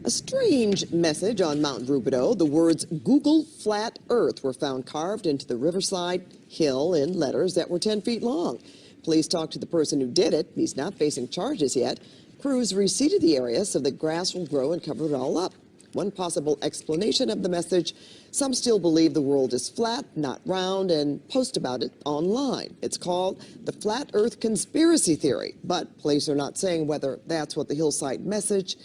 A strange message on Mount Rubidoux. The words Google Flat Earth were found carved into the riverside hill in letters that were 10 feet long. Police talked to the person who did it. He's not facing charges yet. Crews reseeded the area so the grass will grow and cover it all up. One possible explanation of the message: some still believe the world is flat, not round, and post about it online. It's called the Flat Earth Conspiracy Theory, but police are not saying whether that's what the hillside message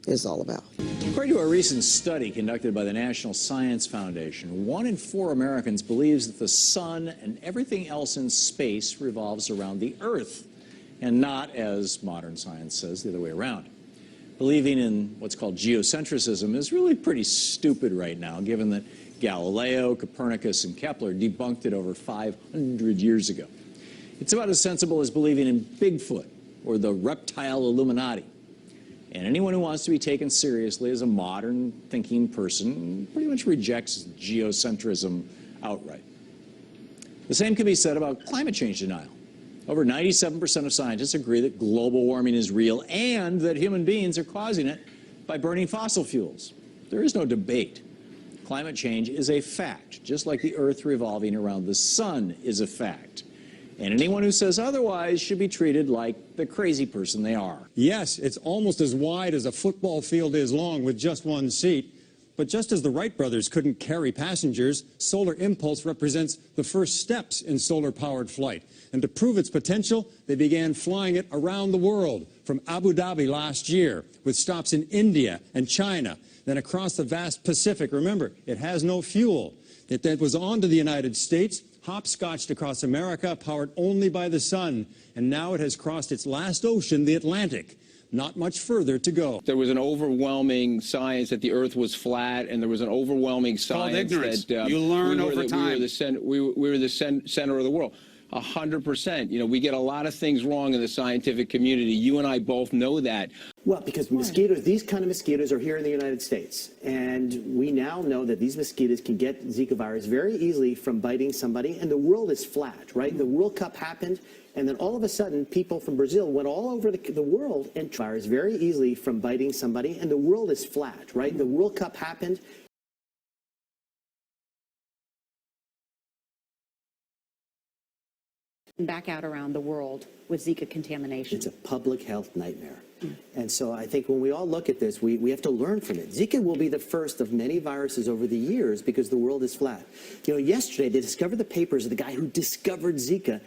is all about. According to a recent study conducted by the National Science Foundation, 1 in 4 Americans believes that the sun and everything else in space revolves around the Earth, and not, as modern science says, the other way around. Believing in what's called geocentrism is really pretty stupid right now, given that Galileo, Copernicus, and Kepler debunked it over 500 years ago. It's about as sensible as believing in Bigfoot or the reptile Illuminati. And anyone who wants to be taken seriously as a modern thinking person pretty much rejects geocentrism outright. The same can be said about climate change denial. Over 97% of scientists agree that global warming is real and that human beings are causing it by burning fossil fuels. There is no debate. Climate change is a fact, just like the Earth revolving around the sun is a fact. And anyone who says otherwise should be treated like the crazy person they are. Yes, it's almost as wide as a football field is long with just one seat. But just as the Wright brothers couldn't carry passengers, Solar Impulse represents the first steps in solar-powered flight. And to prove its potential, they began flying it around the world, from Abu Dhabi last year, with stops in India and China, then across the vast Pacific. Remember, it has no fuel. It then was on to the United States, hopscotched across America, powered only by the sun, and now it has crossed its last ocean, the Atlantic. Not much further to go. There was an overwhelming science that the Earth was flat, and there was an overwhelming science that you learn over time. We were the center of the world. 100%. You know, we get a lot of things wrong in the scientific community. You and I both know that. Well, because mosquitoes, these kind of mosquitoes are here in the United States. And we now know that these mosquitoes can get Zika virus very easily from biting somebody. And the world is flat, right? The World Cup happened. And then all of a sudden, people from Brazil went all over the world and virus very easily from biting somebody. And the world is flat, right? The World Cup happened. Back out around the world with Zika contamination. It's a public health nightmare. And so I think when we all look at this, we have to learn from it. Zika will be the first of many viruses over the years because the world is flat. You know, yesterday they discovered the papers of the guy who discovered Zika.